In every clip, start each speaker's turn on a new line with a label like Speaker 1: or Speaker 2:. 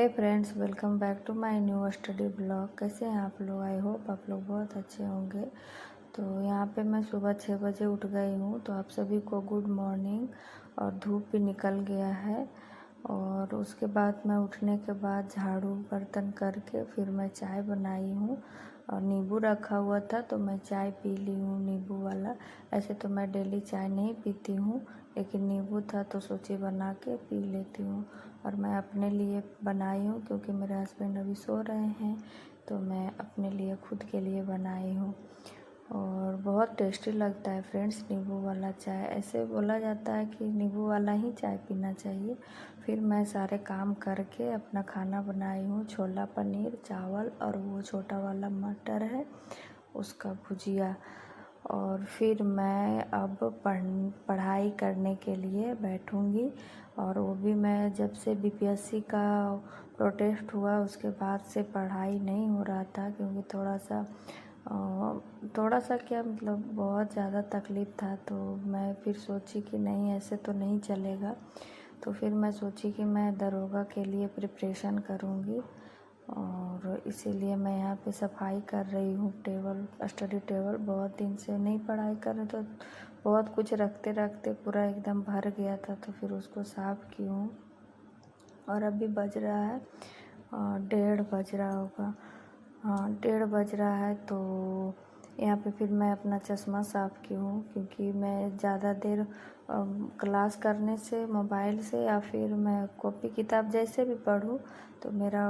Speaker 1: Friends, welcome back to my new study blog. कैसे हैं आप लोग? आई होप आप लोग बहुत अच्छे होंगे। तो यहाँ पे मैं सुबह 6 बजे उठ गई हूँ। तो आप सभी को गुड मॉर्निंग। और धूप भी निकल गया है। और उसके बाद मैं उठने के बाद झाड़ू बर्तन करके फिर मैं चाय बनाई हूँ। और नींबू रखा हुआ था तो मैं चाय पी ली हूँ नींबू वाला। ऐसे तो मैं डेली चाय नहीं पीती हूँ, लेकिन नींबू था तो सोची बना के पी लेती हूँ। और मैं अपने लिए बनाई हूँ क्योंकि मेरे हस्बैंड अभी सो रहे हैं, तो मैं अपने लिए खुद के लिए बनाई हूँ। और बहुत टेस्टी लगता है फ्रेंड्स नींबू वाला चाय। ऐसे बोला जाता है कि नींबू वाला ही चाय पीना चाहिए। फिर मैं सारे काम करके अपना खाना बनाई हूँ। छोला पनीर, चावल और वो छोटा वाला मटर है उसका भुजिया। और फिर मैं अब पढ़ाई करने के लिए बैठूँगी। और वो भी मैं जब से बीपीएससी का प्रोटेस्ट हुआ उसके बाद से पढ़ाई नहीं हो रहा था, क्योंकि थोड़ा सा क्या मतलब बहुत ज़्यादा तकलीफ़ था। तो मैं फिर सोची कि नहीं, ऐसे तो नहीं चलेगा। तो फिर मैं सोची कि मैं दरोगा के लिए प्रिपरेशन करूँगी। और इसीलिए मैं यहाँ पे सफाई कर रही हूँ। स्टडी टेबल बहुत दिन से नहीं पढ़ाई कर रही, तो बहुत कुछ रखते रखते पूरा एकदम भर गया था, तो फिर उसको साफ़ की हूँ। और अभी बज रहा है 1:30 बज रहा होगा। हाँ, 1:30 बज रहा है। तो यहाँ पे फिर मैं अपना चश्मा साफ़ की हूँ, क्योंकि मैं ज़्यादा देर क्लास करने से मोबाइल से या फिर मैं कॉपी किताब जैसे भी पढूँ तो मेरा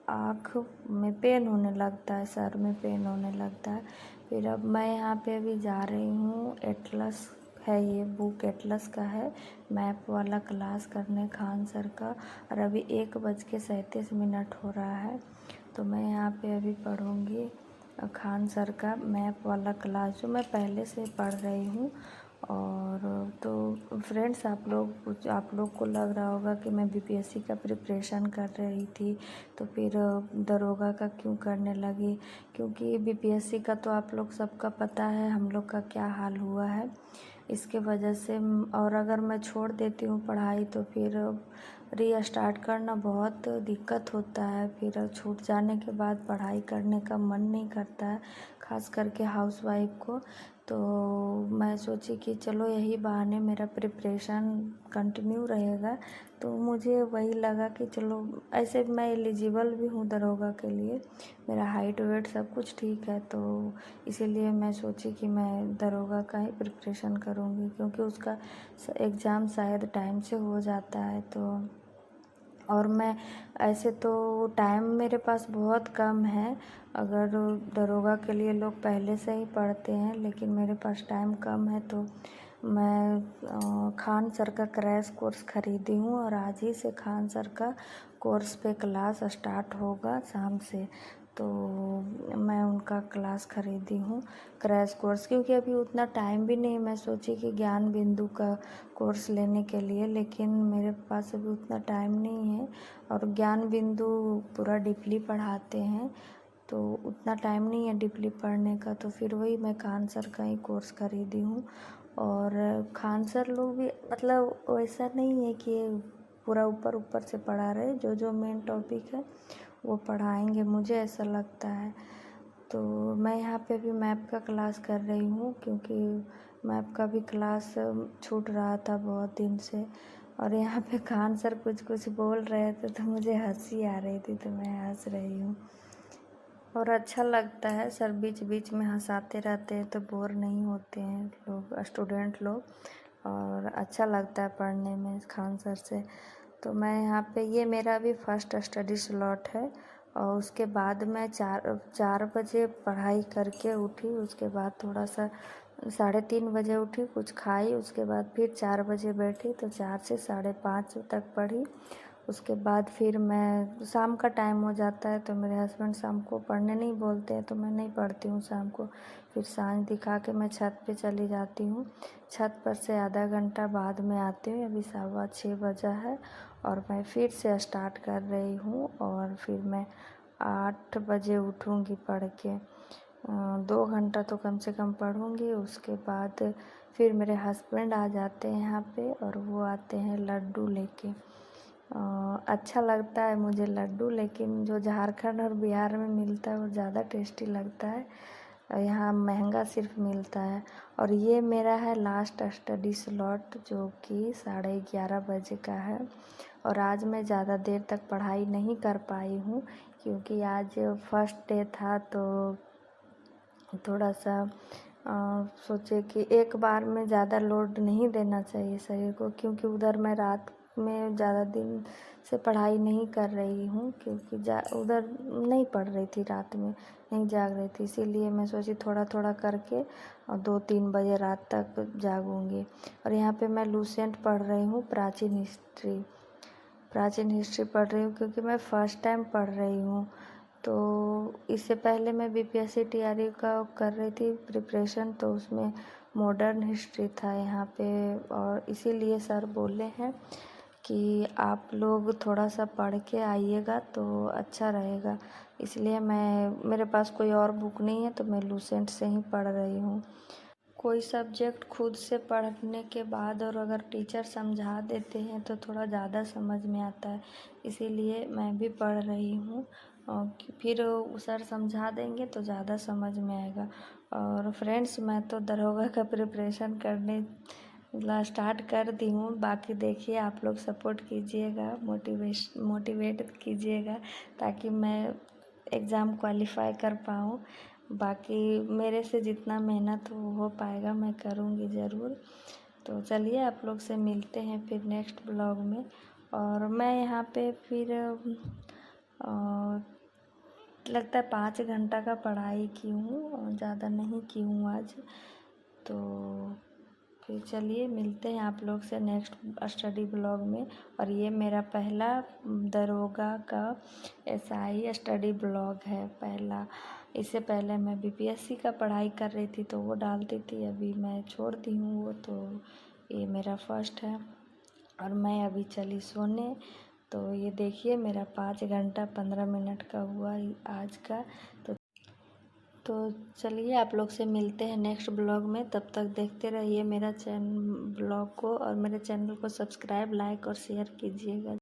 Speaker 1: आँख में पेन होने लगता है, सर में पेन होने लगता है। फिर अब मैं यहाँ पे अभी जा रही हूँ, एटलस है ये बुक, एटलस का है, मैप वाला क्लास करने खान सर का। और अभी 1:37 हो रहा है। तो मैं यहाँ पे अभी पढ़ूँगी खान सर का मैप वाला क्लास, जो मैं पहले से पढ़ रही हूँ। और तो फ्रेंड्स, आप लोग को लग रहा होगा कि मैं बीपीएससी का प्रिपरेशन कर रही थी तो फिर दरोगा का क्यों करने लगी। क्योंकि बीपीएससी का तो आप लोग सबका पता है हम लोग का क्या हाल हुआ है इसके वजह से। और अगर मैं छोड़ देती हूँ पढ़ाई तो फिर रीस्टार्ट करना बहुत दिक्कत होता है। फिर छूट जाने के बाद पढ़ाई करने का मन नहीं करता है, ख़ास करके हाउसवाइफ को। तो मैं सोची कि चलो यही बहाने मेरा प्रिपरेशन कंटिन्यू रहेगा। तो मुझे वही लगा कि चलो, ऐसे मैं एलिजिबल भी हूँ दरोगा के लिए, मेरा हाइट वेट सब कुछ ठीक है। तो इसीलिए मैं सोची कि मैं दरोगा का ही प्रिपरेशन करूँगी, क्योंकि उसका एग्ज़ाम शायद टाइम से हो जाता है। तो और मैं ऐसे तो टाइम मेरे पास बहुत कम है। अगर दरोगा के लिए लोग पहले से ही पढ़ते हैं, लेकिन मेरे पास टाइम कम है। तो मैं खान सर का क्रैश कोर्स ख़रीदी हूँ और आज ही से खान सर का कोर्स पे क्लास स्टार्ट होगा शाम से। तो मैं उनका क्लास ख़रीदी हूँ क्रैश कोर्स, क्योंकि अभी उतना टाइम भी नहीं। मैं सोची कि ज्ञान बिंदु का कोर्स लेने के लिए, लेकिन मेरे पास अभी उतना टाइम नहीं है। और ज्ञान बिंदु पूरा डीपली पढ़ाते हैं, तो उतना टाइम नहीं है डीपली पढ़ने का। तो फिर वही मैं खान सर का ही कोर्स ख़रीदी हूँ। और खान सर लोग भी मतलब वैसा नहीं है कि पूरा ऊपर ऊपर से पढ़ा रहे, जो जो मेन टॉपिक है वो पढ़ाएंगे, मुझे ऐसा लगता है। तो मैं यहाँ पे भी मैप का क्लास कर रही हूँ, क्योंकि मैप का भी क्लास छूट रहा था बहुत दिन से। और यहाँ पे खान सर कुछ कुछ बोल रहे थे तो मुझे हंसी आ रही थी, तो मैं हंस रही हूँ। और अच्छा लगता है, सर बीच बीच में हंसाते रहते हैं तो बोर नहीं होते हैं लोग, स्टूडेंट लोग। और अच्छा लगता है पढ़ने में खान सर से। तो मैं यहाँ पे, ये मेरा भी फर्स्ट स्टडी स्लॉट है। और उसके बाद मैं 4 बजे पढ़ाई करके उठी। उसके बाद थोड़ा सा 3:30 बजे उठी, कुछ खाई, उसके बाद फिर 4 बजे बैठी, तो 4 से 5:30 तक पढ़ी। उसके बाद फिर मैं, शाम का टाइम हो जाता है तो मेरे हस्बैंड शाम को पढ़ने नहीं बोलते हैं, तो मैं नहीं पढ़ती हूँ शाम को। फिर सांझ दिखा के मैं छत पे चली जाती हूँ। छत पर से आधा घंटा बाद में आती हूँ। अभी 6:15 बजा है और मैं फिर से स्टार्ट कर रही हूँ। और फिर मैं 8 बजे उठूँगी पढ़ के। 2 घंटा तो कम से कम पढ़ूँगी। उसके बाद फिर मेरे हस्बैंड आ जाते हैं यहाँ पे, और वो आते हैं लड्डू लेके। अच्छा लगता है मुझे लड्डू, लेकिन जो झारखंड और बिहार में मिलता है वो ज़्यादा टेस्टी लगता है। यहाँ महंगा सिर्फ मिलता है। और ये मेरा है लास्ट स्टडी स्लॉट, जो कि 11:30 बजे का है। और आज मैं ज़्यादा देर तक पढ़ाई नहीं कर पाई हूँ, क्योंकि आज फर्स्ट डे था, तो थोड़ा सा सोचे कि एक बार में ज़्यादा लोड नहीं देना चाहिए शरीर को, क्योंकि उधर मैं रात में ज़्यादा दिन से पढ़ाई नहीं कर रही हूँ, क्योंकि उधर नहीं पढ़ रही थी, रात में नहीं जाग रही थी। इसीलिए मैं सोची थोड़ा थोड़ा करके और 2-3 बजे रात तक जागूंगी। और यहाँ पे मैं लूसेंट पढ़ रही हूँ, प्राचीन हिस्ट्री पढ़ रही हूँ, क्योंकि मैं फ़र्स्ट टाइम पढ़ रही हूँ। तो इससे पहले मैं बीपीएससी टीआरई का कर रही थी प्रिपरेशन, तो उसमें मॉडर्न हिस्ट्री था यहाँ पे। और इसीलिए सर बोले हैं कि आप लोग थोड़ा सा पढ़ के आइएगा तो अच्छा रहेगा। इसलिए मेरे पास कोई और बुक नहीं है, तो मैं लूसेंट से ही पढ़ रही हूँ। कोई सब्जेक्ट खुद से पढ़ने के बाद और अगर टीचर समझा देते हैं तो थोड़ा ज़्यादा समझ में आता है। इसीलिए मैं भी पढ़ रही हूँ, और फिर सर समझा देंगे तो ज़्यादा समझ में आएगा। और फ्रेंड्स, मैं तो दरोगा का प्रिपरेशन करने स्टार्ट कर दी हूँ। बाकी देखिए, आप लोग सपोर्ट कीजिएगा, मोटिवेट कीजिएगा, ताकि मैं एग्ज़ाम क्वालिफाई कर पाऊँ। बाकी मेरे से जितना मेहनत हो पाएगा मैं करूँगी ज़रूर। तो चलिए, आप लोग से मिलते हैं फिर नेक्स्ट ब्लॉग में। और मैं यहाँ पे फिर लगता है 5 घंटा का पढ़ाई की हूँ, और ज़्यादा नहीं की हूँ आज। तो फिर चलिए, मिलते हैं आप लोग से नेक्स्ट स्टडी ब्लॉग में। और ये मेरा पहला दरोगा का एसआई स्टडी ब्लॉग है, पहला। इससे पहले मैं बीपीएससी का पढ़ाई कर रही थी, तो वो डालती थी, अभी मैं छोड़ दी हूँ वो। तो ये मेरा फर्स्ट है, और मैं अभी चली सोने। तो ये देखिए, मेरा 5 घंटा 15 मिनट का हुआ आज का। तो चलिए, आप लोग से मिलते हैं नेक्स्ट ब्लॉग में। तब तक देखते रहिए मेरा ब्लॉग को, और मेरे चैनल को सब्सक्राइब, लाइक और शेयर कीजिएगा।